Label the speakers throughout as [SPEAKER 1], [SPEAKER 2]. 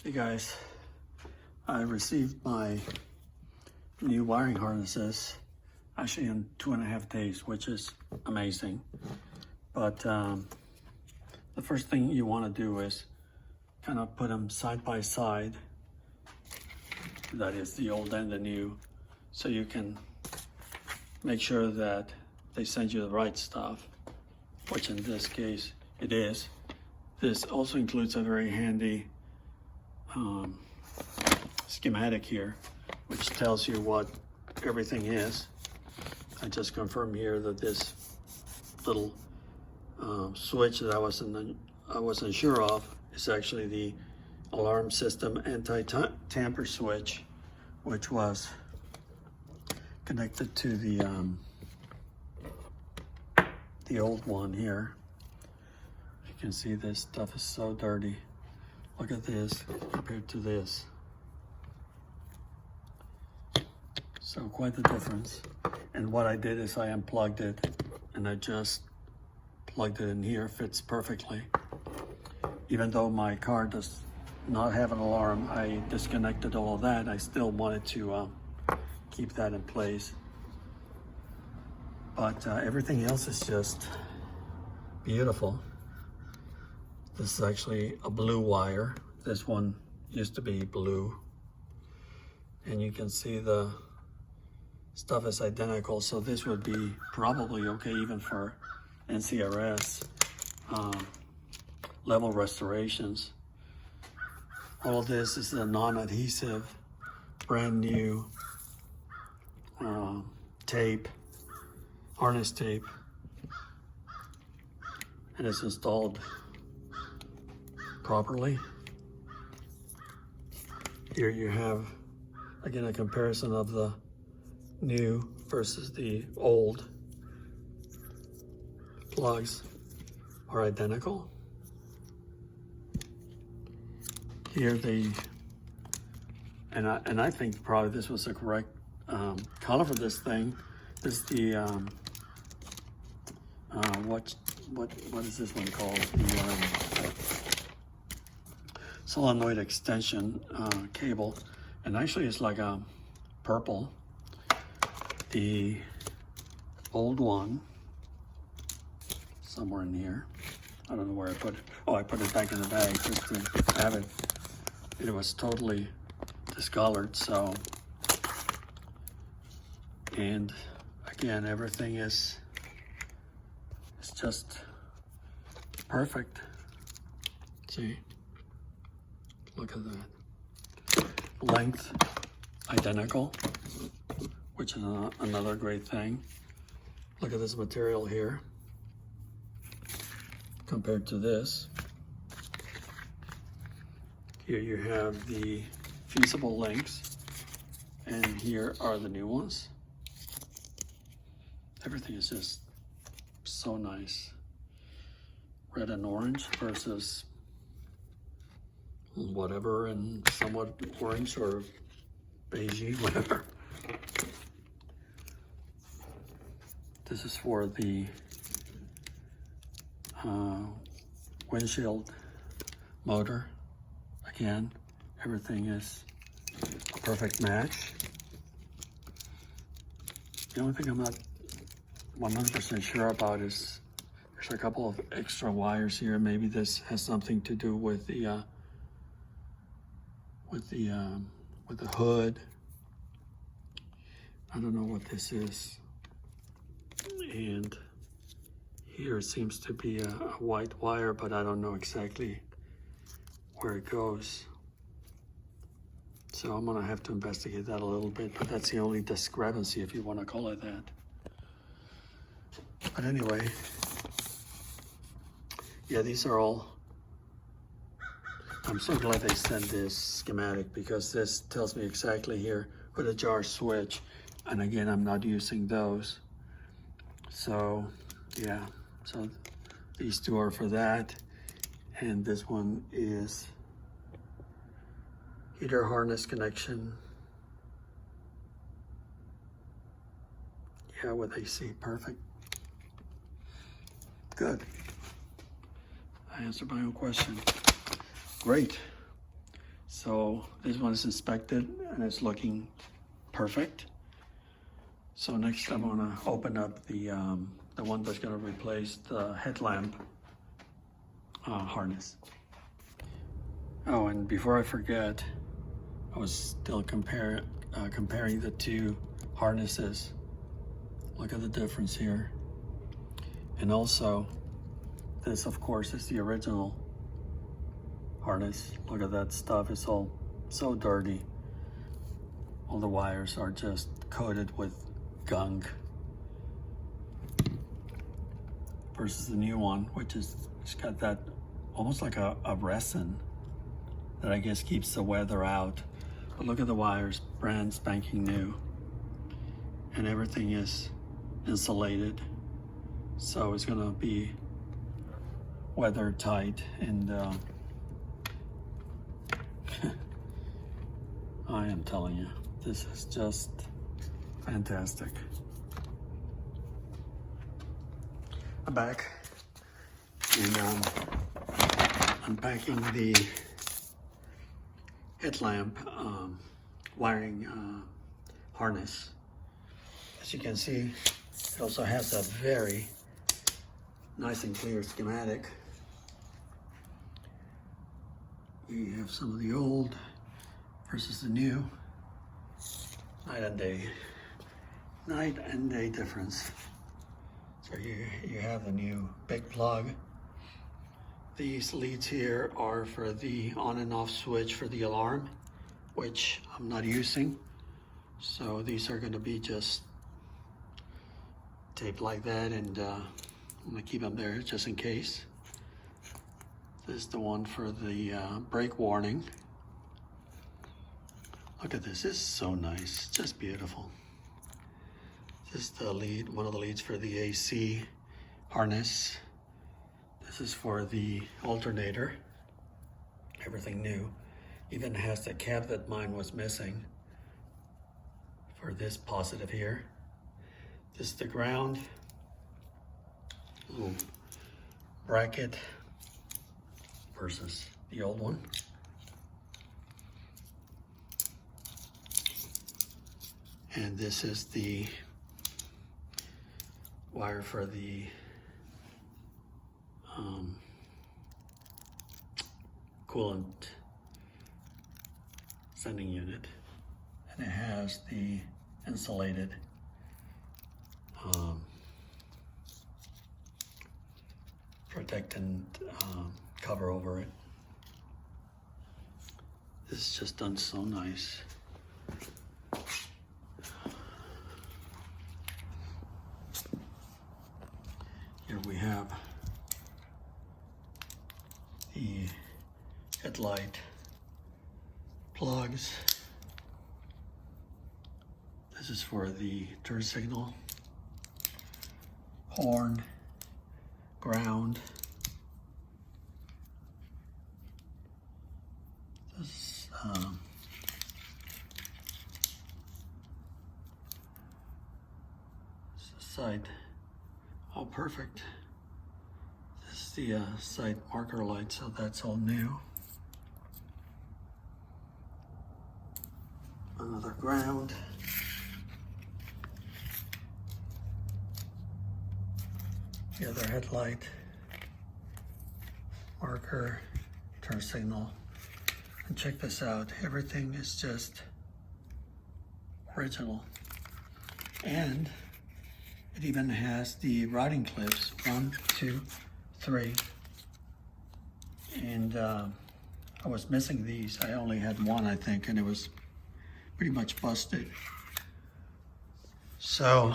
[SPEAKER 1] Hey guys, I received my new wiring harnesses actually in 2.5 days, which is amazing. But the first thing you want to do is kind of put them side by side. That is the old and the new, so you can make sure that they send you the right stuff, which in this case it is. This also includes a very handy schematic here, which tells you what everything is. I just confirm here that this little switch that I wasn't sure of is actually the alarm system anti-tamper switch, which was connected to the old one here. You can see this stuff is so dirty. Look at this compared to this. So quite the difference. And what I did is I unplugged it and I just plugged it in here. Fits perfectly. Even though my car does not have an alarm, I disconnected all of that. I still wanted to keep that in place. But everything else is just beautiful. This is actually a blue wire. This one used to be blue. And you can see the stuff is identical. So this would be probably okay even for NCRS level restorations. All of this is a non-adhesive, brand new tape, harness tape. And it's installed properly. Here you have, again, a comparison of the new versus the old. Plugs are identical. Here and I think probably this was the correct color for this thing. This is the what is this one called? The solenoid extension cable, and actually it's like a purple. The old one somewhere in here. I don't know where I put it. Oh, I put it back in the bag just to have it. It was totally discolored, so. And again, everything is just perfect. See? Look at that. Length, identical, which is another great thing. Look at this material here compared to this. Here you have the fusible links, and here are the new ones. Everything is just so nice. Red and orange versus whatever, and somewhat orange or beigey, whatever. This is for the windshield motor. Again, everything is a perfect match. The only thing I'm not 100% sure about is there's a couple of extra wires here. Maybe this has something to do with the hood. I don't know what this is. And here seems to be a white wire, but I don't know exactly where it goes. So I'm gonna have to investigate that a little bit, but that's the only discrepancy, if you wanna call it that. But anyway, yeah, these are all, I'm so glad they sent this schematic, because this tells me exactly here with a jar switch. And again, I'm not using those. So yeah, so these two are for that. And this one is heater harness connection. Yeah, with AC, perfect. Good. I answered my own question. Great. So this one is inspected and it's looking perfect. So next I'm gonna open up the one that's gonna replace the headlamp harness. Oh, and before I forget, I was still comparing the two harnesses. Look at the difference here. And also, this of course is the original harness. Look at that stuff, it's all so dirty. All the wires are just coated with gunk. Versus the new one, which is, it's got that almost like a resin that I guess keeps the weather out. But look at the wires, brand spanking new. And everything is insulated. So it's gonna be weather tight, and I am telling you, this is just fantastic. I'm back and unpacking the headlamp wiring harness. As you can see, it also has a very nice and clear schematic. We have some of the old versus the new. Night and day difference. So you have the new big plug. These leads here are for the on and off switch for the alarm, which I'm not using. So these are gonna be just taped like that, and I'm gonna keep them there just in case. This is the one for the brake warning. Look at this, this is so nice, just beautiful. This is the lead, one of the leads for the AC harness. This is for the alternator. Everything new. Even has the cap that mine was missing for this positive here. This is the ground. Little bracket versus the old one. And this is the wire for the coolant sending unit. And it has the insulated protectant cover over it. This is just done so nice. Here we have the headlight plugs. This is for the turn signal, horn, ground. This side, all perfect. This is the side marker light, so that's all new. Another ground. The other headlight, marker, turn signal. And check this out, everything is just original. And it even has the routing clips, 1, 2, 3. And I was missing these. I only had one, I think, and it was pretty much busted. So,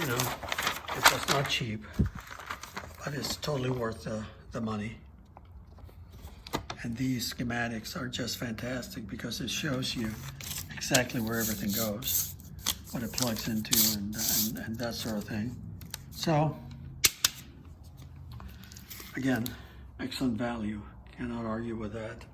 [SPEAKER 1] you know, it's just not cheap, but it's totally worth the money. And these schematics are just fantastic because it shows you exactly where everything goes, what it plugs into, and that sort of thing. So, again, excellent value. Cannot argue with that.